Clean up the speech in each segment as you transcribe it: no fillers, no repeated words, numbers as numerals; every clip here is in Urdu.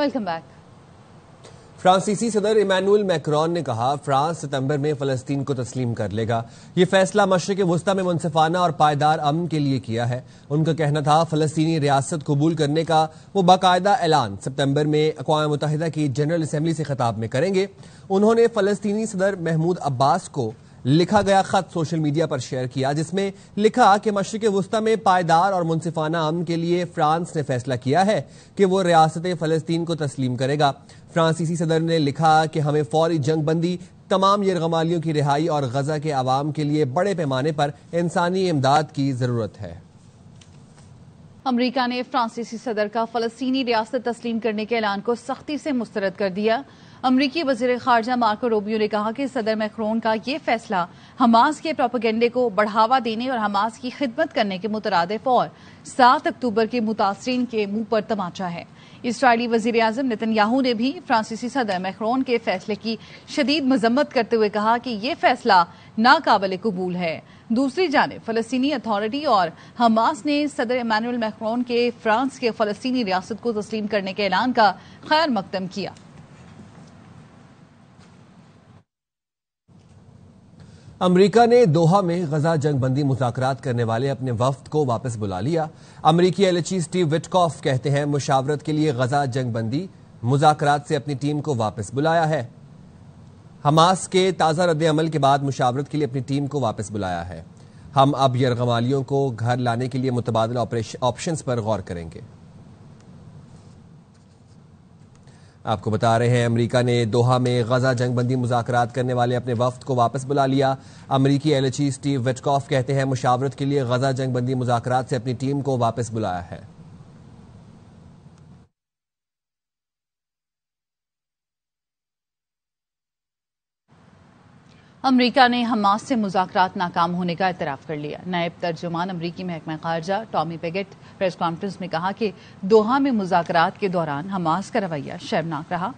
Welcome back. فرانسیسی صدر ایمانوئل میکرون نے کہا فرانس ستمبر میں فلسطین کو تسلیم کر لے گا. یہ فیصلہ مشرق وسطی میں منصفانہ اور پائیدار امن کے لیے کیا ہے. ان کا کہنا تھا فلسطینی ریاست قبول کرنے کا وہ باقاعدہ اعلان ستمبر میں اقوام متحدہ کی جنرل اسمبلی سے خطاب میں کریں گے. انہوں نے فلسطینی صدر محمود عباس کو لکھا گیا خط سوشل میڈیا پر شیئر کیا جس میں لکھا کہ مشرق وسطی میں پائیدار اور منصفانہ امن کے لیے فرانس نے فیصلہ کیا ہے کہ وہ ریاست فلسطین کو تسلیم کرے گا. فرانسیسی صدر نے لکھا کہ ہمیں فوری جنگ بندی، تمام یرغمالیوں کی رہائی اور غزہ کے عوام کے لیے بڑے پیمانے پر انسانی امداد کی ضرورت ہے. امریکہ نے فرانسیسی صدر کا فلسطینی ریاست تسلیم کرنے کے اعلان کو سختی سے مسترد کر دیا. امریکی وزیر خارجہ مارکو روبیو نے کہا کہ صدر میکرون کا یہ فیصلہ حماس کے پروپیگنڈے کو بڑھاوا دینے اور حماس کی خدمت کرنے کے مترادف اور 7 اکتوبر کے متاثرین کے منہ پر تماچا ہے. اسرائیلی وزیر اعظم نیتن یاہو نے بھی فرانسیسی صدر میکرون کے فیصلے کی شدید مذمت کرتے ہوئے کہا کہ یہ فیصلہ ناقابل قبول ہے. دوسری جانب فلسطینی اتھارٹی اور حماس نے صدر ایمانوئل میکرون کے فرانس کے فلسطینی ریاست کو تسلیم کرنے کے اعلان کا خیر مقدم کیا. امریکہ نے دوحہ میں غزہ جنگ بندی مذاکرات کرنے والے اپنے وفد کو واپس بلا لیا. امریکی ایلچی سٹیو وٹکاف کہتے ہیں مشاورت کے لیے غزہ جنگ بندی مذاکرات سے اپنی ٹیم کو واپس بلایا ہے. حماس کے تازہ رد عمل کے بعد مشاورت کے لیے اپنی ٹیم کو واپس بلایا ہے. ہم اب یرغمالیوں کو گھر لانے کے لیے متبادل آپشنز پر غور کریں گے. آپ کو بتا رہے ہیں امریکہ نے دوحہ میں غزہ جنگ بندی مذاکرات کرنے والے اپنے وفد کو واپس بلا لیا. امریکی ایلچی سٹیو وٹکاف کہتے ہیں مشاورت کے لیے غزہ جنگ بندی مذاکرات سے اپنی ٹیم کو واپس بلایا ہے. امریکہ نے حماس سے مذاکرات ناکام ہونے کا اعتراف کر لیا. نائب ترجمان امریکی محکمہ خارجہ ٹامی پیگٹ پریس کانفرنس میں کہا کہ دوحہ میں مذاکرات کے دوران حماس کا رویہ شرمناک رہا.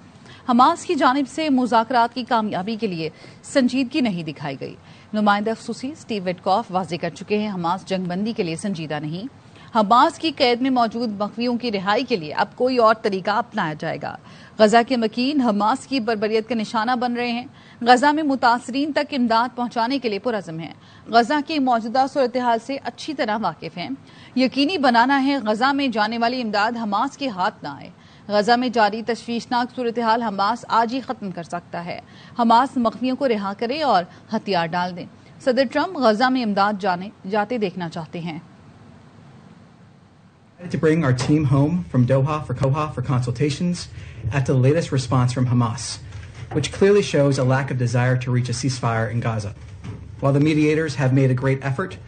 حماس کی جانب سے مذاکرات کی کامیابی کے لیے سنجیدگی نہیں دکھائی گئی. نمائندہ خصوصی سٹیو وٹکاف واضح کر چکے ہیں حماس جنگ بندی کے لیے سنجیدہ نہیں. حماس کی قید میں موجود مخفیوں کی رہائی کے لیے اب کوئی اور طریقہ اپنایا جائے گا. غزہ کے مکین حماس کی بربریت کا نشانہ بن رہے ہیں. غزہ میں متاثرین تک امداد پہنچانے کے لیے پرعزم ہیں. غزہ کی موجودہ صورتحال سے اچھی طرح واقف ہیں. یقینی بنانا ہے غزہ میں جانے والی امداد حماس کے ہاتھ نہ آئے. غزہ میں جاری تشویشناک صورتحال حماس آج ہی ختم کر سکتا ہے. حماس مخفیوں کو رہا کرے اور ہتھیار ڈال دیں. صدر ٹرمپ غزہ میں امداد جاتے دیکھنا چاہتے ہیں. To bring our team home from Doha for consultations after the latest response from Hamas, which clearly shows a lack of desire to reach a ceasefire in Gaza. While the mediators have made a great effort,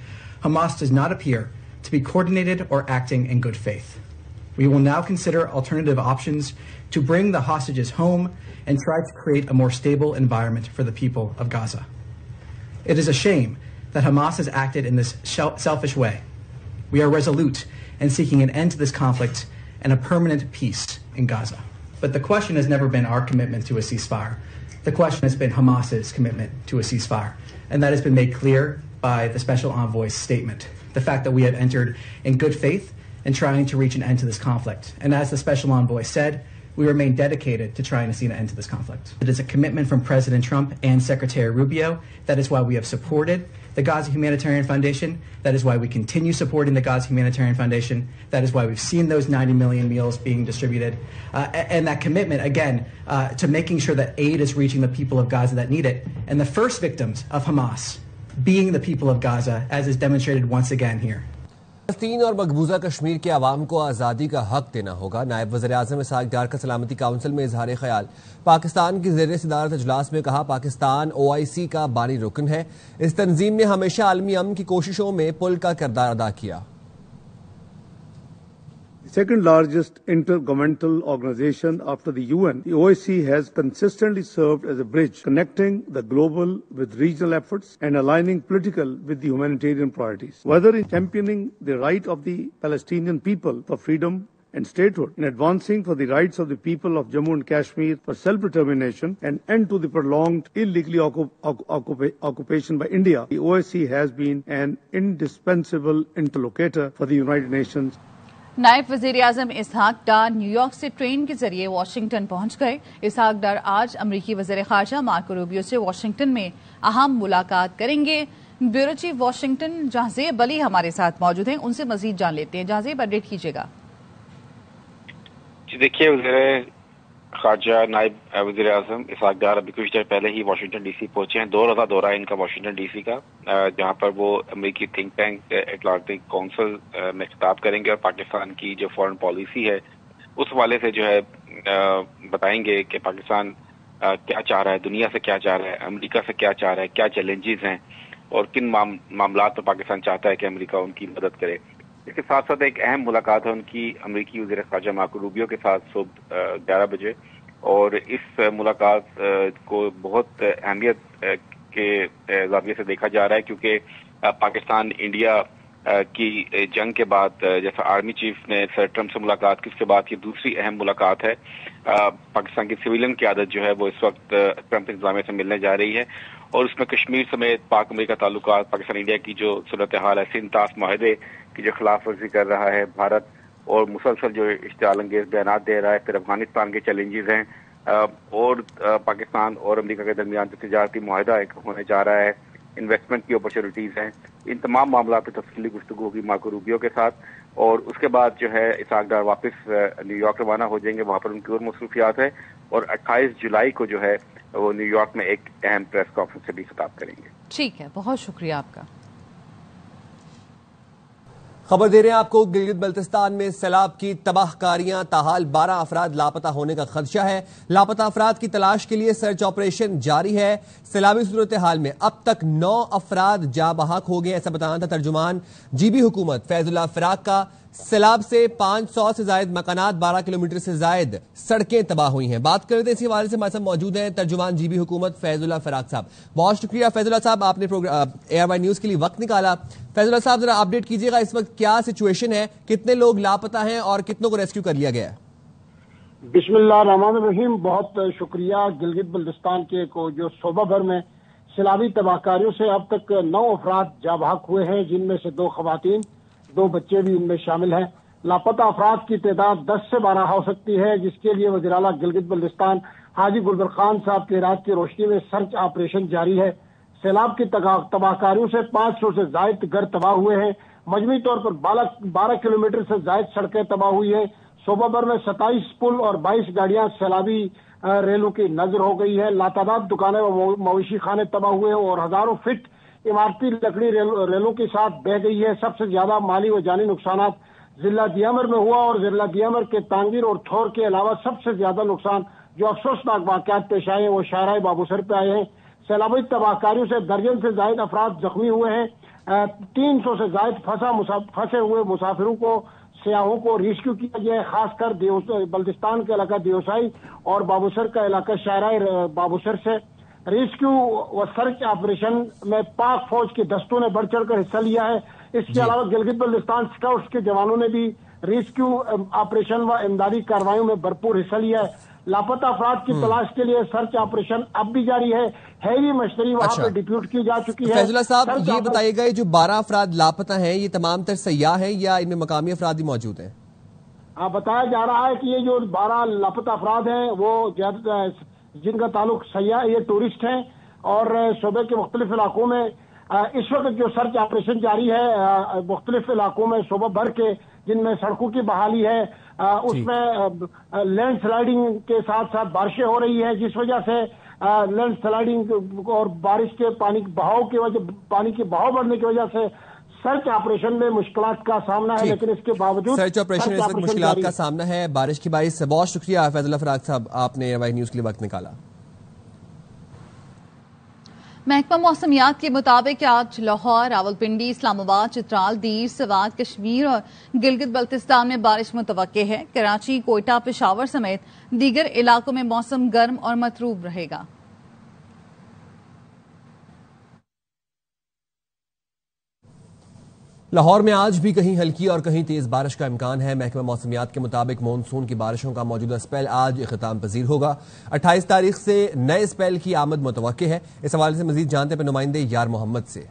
Hamas does not appear to be coordinated or acting in good faith. We will now consider alternative options to bring the hostages home and try to create a more stable environment for the people of Gaza. It is a shame that Hamas has acted in this selfish way. We are resolute in seeking an end to this conflict and a permanent peace in Gaza. But the question has never been our commitment to a ceasefire. The question has been Hamas's commitment to a ceasefire. And that has been made clear by the Special Envoy's statement. The fact that we have entered in good faith in trying to reach an end to this conflict. And as the Special Envoy said, we remain dedicated to trying to see an end to this conflict. It is a commitment from President Trump and Secretary Rubio. That is why we have supported the Gaza Humanitarian Foundation. That is why we continue supporting the Gaza Humanitarian Foundation. That is why we've seen those 90 million meals being distributed. And that commitment, again, to making sure that aid is reaching the people of Gaza that need it. And the first victims of Hamas being the people of Gaza, as is demonstrated once again here. فلسطین اور مقبوضہ کشمیر کے عوام کو آزادی کا حق دینا ہوگا. نائب وزیر اعظم اسحاق ڈار کا سلامتی کونسل میں اظہار خیال. پاکستان کی زیر صدارت اجلاس میں کہا پاکستان OIC کا بانی رکن ہے. اس تنظیم نے ہمیشہ عالمی امن کی کوششوں میں پل کا کردار ادا کیا. Second largest intergovernmental organization after the UN, the OIC has consistently served as a bridge connecting the global with regional efforts and aligning political with the humanitarian priorities. Whether in championing the right of the Palestinian people for freedom and statehood, in advancing for the rights of the people of Jammu and Kashmir for self-determination and end to the prolonged illegally occupation by India, the OIC has been an indispensable interlocutor for the United Nations. نائب وزیر اعظم اسحاق ڈار نیو یارک سے ٹرین کے ذریعے واشنگٹن پہنچ گئے۔ اسحاق ڈار آج امریکی وزیر خارجہ مارکو روبیو سے واشنگٹن میں اہم ملاقات کریں گے۔ بیورو چیف واشنگٹن جہازیب علی ہمارے ساتھ موجود ہیں، ان سے مزید جان لیتے ہیں۔ جہازیب، اپڈیٹ کیجیے گا۔ جی دیکھیے، وزیر خارجہ نائب وزیر اعظم اسحاق ڈار ابھی کچھ دیر پہلے ہی واشنگٹن ڈی سی پہنچے ہیں۔ 2 روزہ دورہ ہے ان کا واشنگٹن ڈی سی کا، جہاں پر وہ امریکی تھنک ٹینک اٹلانٹک کونسل میں خطاب کریں گے اور پاکستان کی جو فارن پالیسی ہے اس حوالے سے جو ہے بتائیں گے کہ پاکستان کیا چاہ رہا ہے، دنیا سے کیا چاہ رہا ہے، امریکہ سے کیا چاہ رہا ہے، کیا چیلنجز ہیں اور کن معاملات پر پاکستان چاہتا ہے کہ امریکہ ان کی مدد کرے۔ اس کے ساتھ ساتھ ایک اہم ملاقات ہے ان کی امریکی وزیر خارجہ مارکو روبیو کے ساتھ صبح 11 بجے، اور اس ملاقات کو بہت اہمیت کے زاویے سے دیکھا جا رہا ہے، کیونکہ پاکستان انڈیا کی جنگ کے بعد جیسا آرمی چیف نے سر ٹرمپ سے ملاقات کی، اس کے بعد یہ دوسری اہم ملاقات ہے۔ پاکستان کی سویلین قیادت جو ہے وہ اس وقت ٹرمپ انتظامیہ سے ملنے جا رہی ہے، اور اس میں کشمیر سمیت پاک امریکہ تعلقات، پاکستان انڈیا کی جو صورتحال ہے، سنتاس معاہدے کی جو خلاف ورزی کر رہا ہے بھارت، اور مسلسل جو اشتعال انگیز بیانات دے رہا ہے، پھر افغانستان کے چیلنجز ہیں، اور پاکستان اور امریکہ کے درمیان جو تجارتی معاہدہ ایک ہونے جا رہا ہے، انویسٹمنٹ کی اپرچونیٹیز ہیں، ان تمام معاملات پہ تفصیلی گفتگو ہوگی مارکو روبیو کے ساتھ۔ اور اس کے بعد جو ہے اسحاق ڈار واپس نیو یارک روانہ ہو جائیں گے، وہاں پر ان کی اور مصروفیات ہے، اور 28 جولائی کو جو ہے وہ نیو یارک میں ایک اہم پریس کانفرنس سے بھی خطاب کریں گے۔ ٹھیک ہے، بہت شکریہ آپ کا۔ خبر دے رہے ہیں آپ کو، گلگت بلتستان میں سیلاب کی تباہ کاریاں، تاحال 12 افراد لاپتہ ہونے کا خدشہ ہے۔ لاپتہ افراد کی تلاش کے لیے سرچ آپریشن جاری ہے۔ سیلابی صورتحال میں اب تک 9 افراد جاں بحق ہو گئے، ایسا بتانا تھا ترجمان جی بی حکومت فیض اللہ فراق کا۔ سیلاب سے 500 سے زائد مکانات، 12 کلومیٹر سے زائد سڑکیں تباہ ہوئی ہیں۔ بات کرتے ہیں اسی حوالے سے ہمارے ساتھ موجود ہیں ترجمان جی بی حکومت فیض اللہ فراق صاحب۔ بہت شکریہ فیض اللہ صاحب، آپ نے ARY نیوز کے لیے وقت نکالا۔ فیض اللہ صاحب ذرا اپڈیٹ کیجیے گا، اس وقت کیا سچویشن ہے، کتنے لوگ لاپتہ ہیں اور کتنوں کو ریسکیو کر لیا گیا ہے؟ بسم اللہ الرحمن الرحیم۔ بہت شکریہ۔ گلگت بلتستان کے جو صوبہ بھر میں سیلابی تباہ کاریوں سے اب تک 9 افراد جاں بحق ہوئے ہیں، جن میں سے 2 خواتین، 2 بچے بھی ان میں شامل ہیں۔ لاپتہ افراد کی تعداد 10 سے 12 ہو سکتی ہے، جس کے لیے وزیر اعلیٰ گلگت بلتستان حاجی گلبر خان صاحب کی ہدایت کی روشنی میں سرچ آپریشن جاری ہے۔ سیلاب کی تباہ کاریوں سے 500 سے زائد گھر تباہ ہوئے ہیں، مجموعی طور پر 12 کلومیٹر سے زائد سڑکیں تباہ ہوئی ہیں۔ صوبہ بھر میں 27 پل اور 22 گاڑیاں سیلابی ریلوں کی نظر ہو گئی ہے۔ لاتعداد دکانیں و مویشی خانے تباہ ہوئے ہیں اور ہزاروں فٹ عمارتی لکڑی ریلوں کے ساتھ بہہ گئی ہے۔ سب سے زیادہ مالی و جانی نقصانات ضلع دیامر میں ہوا، اور ضلع دیامر کے تانگیر اور تھور کے علاوہ سب سے زیادہ نقصان جو افسوسناک واقعات پیش آئے ہیں وہ شاہراہ بابوسر پہ آئے ہیں۔ سیلابی تباہ کاریوں سے درجن سے زائد افراد زخمی ہوئے ہیں۔ 300 سے زائد پھنسے ہوئے مسافروں کو، سیاحوں کو ریسکیو کیا گیا ہے، خاص کر بلتستان کا علاقہ دیوسائی اور بابوسر کا علاقہ شاہراہ بابوسر سے۔ ریسکیو و سرچ آپریشن میں پاک فوج کے دستوں نے بڑھ چڑھ کر حصہ لیا ہے۔ اس کے علاوہ گلگت بلتستان اسکاؤٹس کے جوانوں نے بھی ریسکیو آپریشن و امدادی کارروائیوں میں بھرپور حصہ لیا ہے۔ لاپتہ افراد کی تلاش کے لیے سرچ آپریشن اب بھی جاری ہے۔ ہیوی مشینری وہاں پہ ڈپیوٹ کی جا چکی ہے۔ فیض اللہ صاحب، یہ بتائیے گا، جو 12 افراد لاپتہ ہیں یہ تمام تر سیاح ہیں یا ان میں مقامی افراد بھی موجود ہیں؟ بتایا جا رہا ہے کہ یہ جو 12 لاپتہ افراد ہیں وہ جن کا تعلق سیاح، یہ ٹورسٹ ہیں، اور صوبے کے مختلف علاقوں میں اس وقت جو سرچ آپریشن جاری ہے مختلف علاقوں میں صوبہ بھر کے، جن میں سڑکوں کی بحالی ہے، اس میں لینڈ سلائیڈنگ کے ساتھ ساتھ بارشیں ہو رہی ہیں، جس وجہ سے لینڈ سلائیڈنگ اور بارش کے پانی کے بہاؤ بڑھنے کی وجہ سے سرچ آپریشن میں مشکلات کا سامنا ہے، لیکن اس کے باوجود سرچ آپریشن اس وقت مشکلات کا سامنا ہے بارش کی باعث سے۔ بہت شکریہ فیض اللہ فراق صاحب، آپ نے ARY نیوز کے لیے وقت نکالا۔ محکمہ موسمیات کے مطابق آج لاہور، راولپنڈی، اسلام آباد، چترال، دیر، سوات، کشمیر اور گلگت بلتستان میں بارش متوقع ہے۔ کراچی، کوئٹہ، پشاور سمیت دیگر علاقوں میں موسم گرم اور مطروب رہے گا۔ لاہور میں آج بھی کہیں ہلکی اور کہیں تیز بارش کا امکان ہے۔ محکمہ موسمیات کے مطابق مونسون کی بارشوں کا موجودہ اسپیل آج اختتام پذیر ہوگا۔ 28 تاریخ سے نئے اسپیل کی آمد متوقع ہے۔ اس حوالے سے مزید جانتے ہیں نمائندے یار محمد سے۔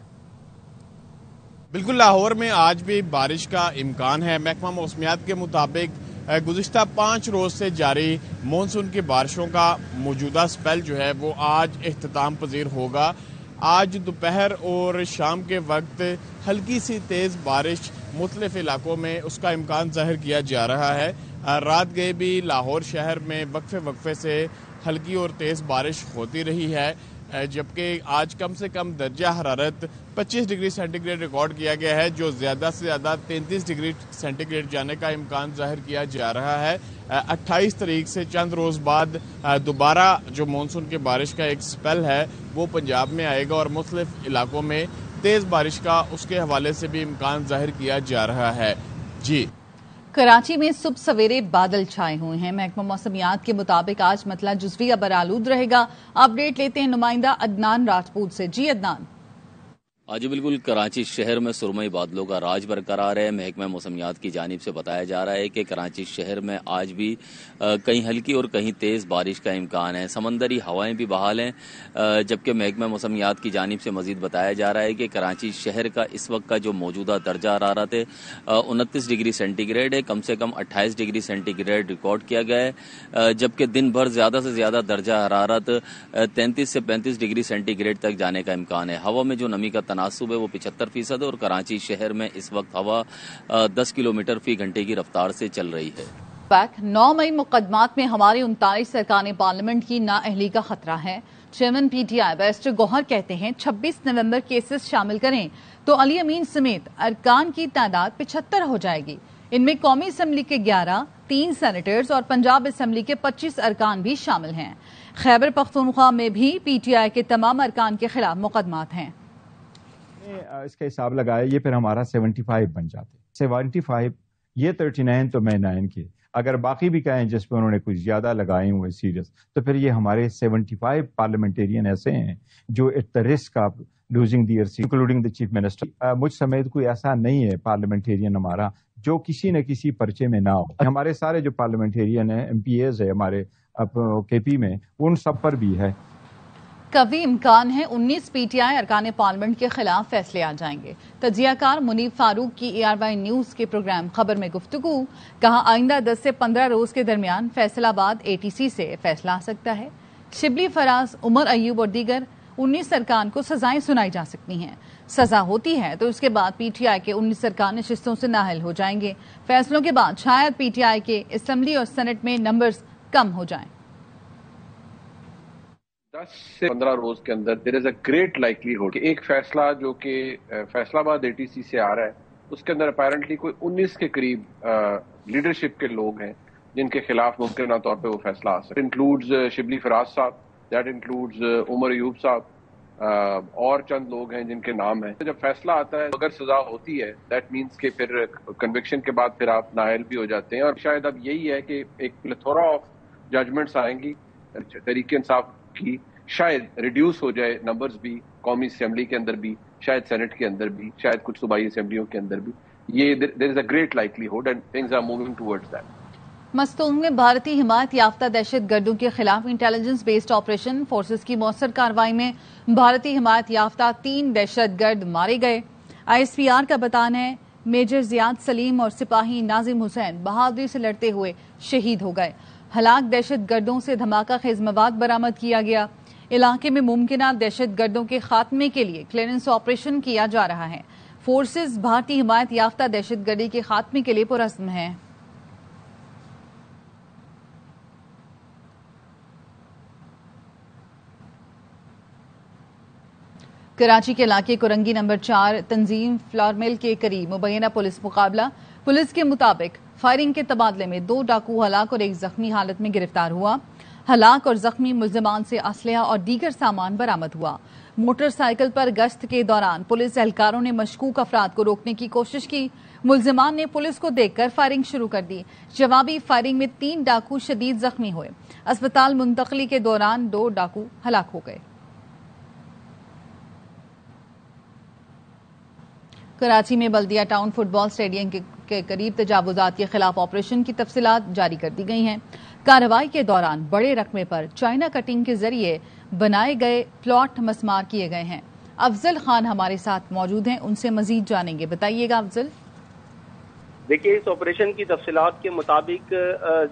بالکل لاہور میں آج بھی بارش کا امکان ہے. محکمہ موسمیات کے مطابق گزشتہ 5 روز سے جاری مانسون کی بارشوں کا موجودہ سپیل جو ہے وہ آج اختتام پذیر ہوگا. آج دوپہر اور شام کے وقت ہلکی سی تیز بارش مختلف علاقوں میں اس کا امکان ظاہر کیا جا رہا ہے. رات گئے بھی لاہور شہر میں وقفے سے ہلکی اور تیز بارش ہوتی رہی ہے، جبکہ آج کم سے کم درجہ حرارت 25 ڈگری سینٹی گریڈ ریکارڈ کیا گیا ہے، جو زیادہ سے زیادہ 33 ڈگری سینٹی گریڈ جانے کا امکان ظاہر کیا جا رہا ہے. 28 تاریخ سے چند روز بعد دوبارہ جو مانسون کی بارش کا ایک سپیل ہے وہ پنجاب میں آئے گا اور مختلف علاقوں میں تیز بارش کا اس کے حوالے سے بھی امکان ظاہر کیا جا رہا ہے. جی، کراچی میں صبح سویرے بادل چھائے ہوئے ہیں. محکمہ موسمیات کے مطابق آج مطلع جزوی ابرآلود رہے گا. اپڈیٹ لیتے ہیں نمائندہ عدنان راجپوت سے. جی عدنان. آج بالکل کراچی شہر میں سرمئی بادلوں کا راج برقرار ہے. محکمہ موسمیات کی جانب سے بتایا جا رہا ہے کہ کراچی شہر میں آج بھی کہیں ہلکی اور کہیں تیز بارش کا امکان ہے. سمندری ہوائیں بھی بحال ہیں، جبکہ محکمہ موسمیات کی جانب سے مزید بتایا جا رہا ہے کہ کراچی شہر کا اس وقت کا جو موجودہ درجہ حرارت ہے 29 ڈگری سینٹی گریڈ ہے. کم سے کم 28 ڈگری سینٹی گریڈ ریکارڈ کیا گیا ہے، جبکہ دن بھر زیادہ سے زیادہ درجہ حرارت 33 سے 35 ڈگری سینٹی گریڈ تک جانے کا امکان ہے. ہوا میں جو نمی کا تناسب ہے وہ 75% ہے اور کراچی شہر میں اس وقت ہوا 10 کلومیٹر فی گھنٹے کی رفتار سے چل رہی ہے. 9 مئی مقدمات میں ہمارے 39 ارکان پارلیمنٹ کی نااہلی کا خطرہ ہے. Chairman P T I barrister Gohar کہتے ہیں 26 نومبر کیسز شامل کریں تو علی امین سمیت ارکان کی تعداد 75 ہو جائے گی. ان میں قومی اسمبلی کے 11، 3 سینیٹرز اور پنجاب اسمبلی کے 25 ارکان بھی شامل ہیں. خیبر پختونخوا میں بھی پی ٹی آئی کے تمام ارکان کے خلاف مقدمات ہیں. اس کا حساب لگایا، یہ پھر ہمارا 75 بن جاتے. 75 یہ 39 تو میں 9 کے، اگر باقی بھی کہیں جس پہ انہوں نے کچھ زیادہ لگائے ہوئے سیریس، تو پھر یہ ہمارے 75 پارلیمنٹیرین ایسے ہیں جو at the risk of losing their seat including the chief minister. مجھ سمیت کوئی ایسا نہیں ہے پارلیمنٹیرین ہمارا جو کسی نہ کسی پرچے میں نہ ہو. ہمارے سارے جو پارلیمنٹیرین ہیں، ایم پی ایز ہے ہمارے کے پی میں، ان سب پر بھی ہے. قوی امکان ہے 19 پی ٹی آئی ارکان پارلیمنٹ کے خلاف فیصلے آ جائیں گے. تجزیہ کار منیب فاروق کی ARY نیوز کے پروگرام خبر میں گفتگو. کہا آئندہ 10 سے 15 روز کے درمیان فیصلہ آباد ATC سے فیصلہ آ سکتا ہے. شبلی فراز، عمر ایوب اور دیگر 19 ارکان کو سزائیں سنائی جا سکتی ہیں. سزا ہوتی ہے تو اس کے بعد پی ٹی آئی کے 19 ارکان نشستوں سے نااہل ہو جائیں گے. فیصلوں کے بعد شاید پی ٹی آئی کے اسمبلی اور سینٹ میں نمبرز کم ہو جائیں. 10 سے 15 روز کے اندر دیر از اے گریٹ لائکلیہڈ کہ ایک فیصلہ جو کہ فیصلہ آباد ATC سے آ رہا ہے اس کے اندر اپیرنٹلی کوئی 19 کے قریب لیڈرشپ کے لوگ ہیں جن کے خلاف ممکنہ طور پہ وہ فیصلہ آ سکتا ہے. انکلوڈز شبلی فراز صاحب، دیٹ انکلوڈز عمر ایوب صاحب اور چند لوگ ہیں جن کے نام ہیں. جب فیصلہ آتا ہے اگر سزا ہوتی ہے دیٹ مینس کہ پھر کنوکشن کے بعد پھر آپ نااہل بھی ہو جاتے ہیں. اور شاید اب یہی ہے کہ ایک پلیتھورا آف ججمنٹس آئیں گی تحریک انصاف کی، شاید ریڈیوس ہو جائے نمبرز بھی قومی اسمبلی کے اندر بھی، شاید سینٹ کے اندر بھی، شاید کچھ صوبائی اسمبلیوں کے اندر بھی. یہ there is a great likelihood and things are moving towards that. Mastung میں بھارتی حمایت یافتہ دہشت گردوں کے خلاف انٹیلیجنس بیسڈ آپریشن فورسز کی مؤثر کارروائی میں بھارتی حمایت یافتہ 3 دہشت گرد مارے گئے. ISPR کا بتان ہے میجر زیاد سلیم اور سپاہی ناظم حسین بہادری سے لڑتے ہوئے شہید ہو گئے. ہلاک دہشت گردوں سے دھماکہ خیز مواد برآمد کیا گیا. علاقے میں ممکنہ دہشت گردوں کے خاتمے کے لیے کلیئرنس آپریشن کیا جا رہا ہے. فورسز بھارتی حمایت یافتہ دہشت گردی کے خاتمے کے لیے پرعزم ہیں. کراچی کے علاقے کورنگی نمبر 4 تنظیم فلار مل کے قریب مبینہ پولیس مقابلہ. پولیس کے مطابق فائرنگ کے تبادلے میں 2 ڈاکو ہلاک اور 1 زخمی حالت میں گرفتار ہوا. ہلاک اور زخمی ملزمان سے اسلحہ اور دیگر سامان برآمد ہوا. موٹر سائیکل پر گشت کے دوران پولیس اہلکاروں نے مشکوک افراد کو روکنے کی کوشش کی. ملزمان نے پولیس کو دیکھ کر فائرنگ شروع کر دی. جوابی فائرنگ میں 3 ڈاکو شدید زخمی ہوئے. اسپتال منتقلی کے دوران 2 ڈاکو ہلاک ہو گئے. کراچی میں بلدیہ ٹاؤن فٹ بال اسٹیڈیم کے قریب تجاوزات کے خلاف آپریشن کی تفصیلات جاری کر دی گئی ہیں. کارروائی کے دوران بڑے رقبے پر چائنا کٹنگ کے ذریعے بنائے گئے پلاٹ مسمار کیے گئے ہیں. افضل خان ہمارے ساتھ موجود ہیں، ان سے مزید جانیں گے. بتائیے گا افضل. دیکھیے، اس آپریشن کی تفصیلات کے مطابق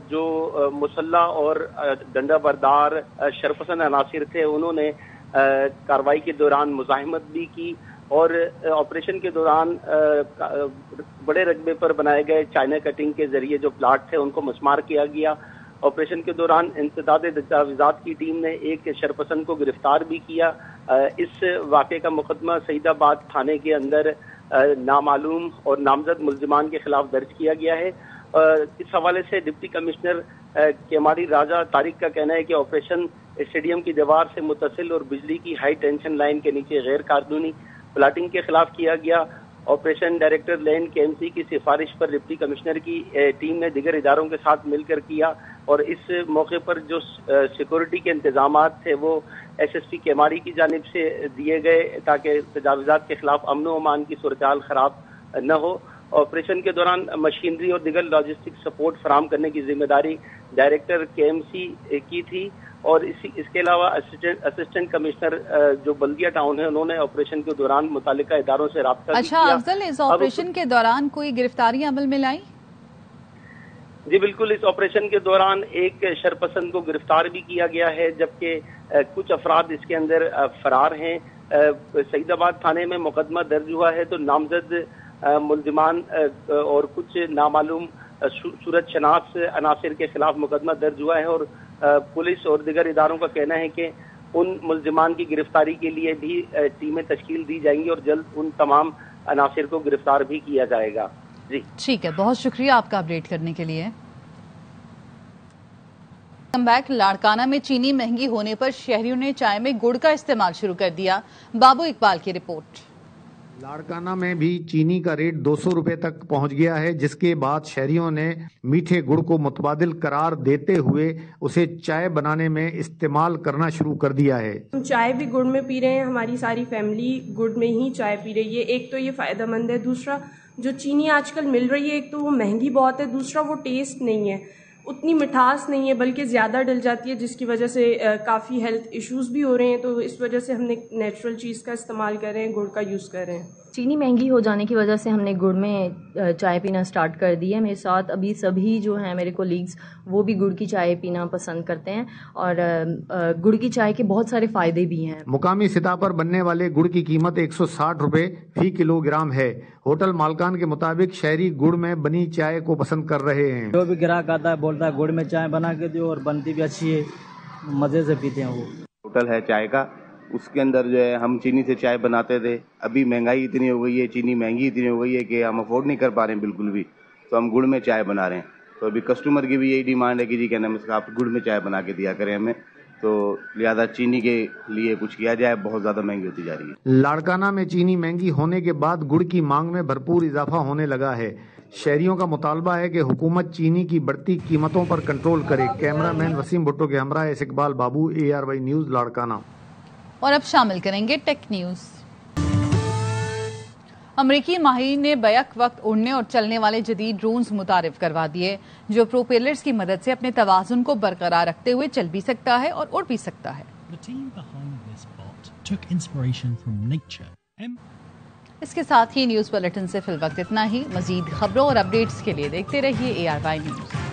جو مسلح اور ڈنڈا بردار شرپسند عناصر تھے، انہوں نے کارروائی کے دوران مزاحمت بھی کی اور آپریشن کے دوران بڑے رقبے پر بنائے گئے چائنا کٹنگ کے ذریعے جو پلاٹ تھے ان کو مسمار کیا گیا. آپریشن کے دوران انسداد تجاوزات کی ٹیم نے ایک شرپسند کو گرفتار بھی کیا. اس واقعے کا مقدمہ سعید آباد تھانے کے اندر نامعلوم اور نامزد ملزمان کے خلاف درج کیا گیا ہے. اس حوالے سے ڈپٹی کمشنر کیماری راجہ طارق کا کہنا ہے کہ آپریشن اسٹیڈیم کی دیوار سے متصل اور بجلی کی ہائی ٹینشن لائن کے نیچے غیر قانونی پلاٹنگ کے خلاف کیا گیا. آپریشن ڈائریکٹر لینڈ کے KMC کی سفارش پر ڈپٹی کمشنر کی ٹیم نے دیگر اداروں کے ساتھ مل کر کیا اور اس موقع پر جو سیکورٹی کے انتظامات تھے وہ SSP کیماری کی جانب سے دیے گئے تاکہ تجاوزات کے خلاف امن و امان کی صورتحال خراب نہ ہو. آپریشن کے دوران مشینری اور دیگر لاجسٹک سپورٹ فراہم کرنے کی ذمہ داری ڈائریکٹر KMC کی تھی اور اس کے علاوہ اسسٹنٹ کمشنر جو بلدیہ ٹاؤن ہے انہوں نے آپریشن کے دوران متعلقہ اداروں سے رابطہ کیا. اچھا افضل، اس آپریشن کے دوران کوئی گرفتاریاں عمل میں لائیں؟ جی بالکل، اس آپریشن کے دوران ایک شرپسند کو گرفتار بھی کیا گیا ہے جبکہ کچھ افراد اس کے اندر فرار ہیں. سعید آباد تھانے میں مقدمہ درج ہوا ہے تو نامزد ملزمان اور کچھ نامعلوم صورت شناس عناصر کے خلاف مقدمہ درج ہوا ہے اور پولیس اور دیگر اداروں کا کہنا ہے کہ ان ملزمان کی گرفتاری کے لیے بھی ٹیمیں تشکیل دی جائیں گی اور جلد ان تمام عناصر کو گرفتار بھی کیا جائے گا. جی ٹھیک ہے، بہت شکریہ آپ کا اپڈیٹ کرنے کے لیے. Come back. لاڑکانہ میں چینی مہنگی ہونے پر شہریوں نے چائے میں گڑ کا استعمال شروع کر دیا. بابو اقبال کی رپورٹ. لاڑکانہ میں بھی چینی کا ریٹ 200 روپے تک پہنچ گیا ہے، جس کے بعد شہریوں نے میٹھے گڑ کو متبادل قرار دیتے ہوئے اسے چائے بنانے میں استعمال کرنا شروع کر دیا ہے. ہم چائے بھی گڑ میں پی رہے ہیں، ہماری ساری فیملی گڑ میں ہی چائے پی رہی ہے. ایک تو یہ فائدہ مند ہے، دوسرا جو چینی آج کل مل رہی ہے ایک تو وہ مہنگی بہت ہے، دوسرا وہ ٹیسٹ نہیں ہے، اتنی مٹھاس نہیں ہے بلکہ زیادہ ڈل جاتی ہے جس کی وجہ سے کافی ہیلتھ ایشوز بھی ہو رہے ہیں. تو اس وجہ سے ہم نے نیچرل چیز کا استعمال کر رہے ہیں، گڑ کا یوز کر رہے ہیں. چینی مہنگی ہو جانے کی وجہ سے ہم نے گڑ میں چائے پینا سٹارٹ کر دی ہے. میرے ساتھ ابھی سبھی جو ہیں میرے کولیگز وہ بھی گڑ کی چائے پینا پسند کرتے ہیں اور گڑ کی چائے کے بہت سارے فائدے بھی ہیں. مقامی سطح پر بننے والے گڑ کی قیمت 160 روپے فی کلو گرام ہے. ہوٹل مالکان کے مطابق شہری گڑ میں بنی چائے کو پسند کر رہے ہیں. جو بھی گراہک آتا ہے بولتا ہے گڑ میں چائے بنا کے دو اور بنتی بھی اچھی ہے، مزے سے پیتے ہیں. وہ ہوٹل ہے چائے کا، اس کے اندر جو ہے ہم چینی سے چائے بناتے تھے. ابھی مہنگائی اتنی ہو گئی ہے، چینی مہنگی اتنی ہو گئی ہے کہ ہم افورڈ نہیں کر پا رہے ہیں بالکل بھی، تو ہم گڑ میں چائے بنا رہے ہیں. تو ابھی کسٹمر کی بھی یہی ڈیمانڈ ہے کہ جی کہنا ہے آپ گڑ میں چائے بنا کے دیا کریں ہمیں، تو لہذا چینی کے لیے کچھ کیا جائے، بہت زیادہ مہنگی ہوتی جا رہی ہے. لاڑکانہ میں چینی مہنگی ہونے کے بعد گڑ کی مانگ میں بھرپور اضافہ ہونے لگا ہے. شہریوں کا مطالبہ ہے کہ حکومت چینی کی بڑھتی قیمتوں پر کنٹرول کرے. کیمرہ مین وسیم بھٹو کے ہمراہ اقبال بابو، ARY نیوز، لاڑکانہ. اور اب شامل کریں گے ٹیک نیوز. امریکی ماہرین نے بیک وقت اڑنے اور چلنے والے جدید ڈرونز متعارف کروا دیے جو پروپیلرز کی مدد سے اپنے توازن کو برقرار رکھتے ہوئے چل بھی سکتا ہے اور اڑ بھی سکتا ہے. اس کے ساتھ ہی نیوز بلیٹن سے فی الوقت اتنا ہی. مزید خبروں اور اپڈیٹس کے لیے دیکھتے رہیے ARY نیوز.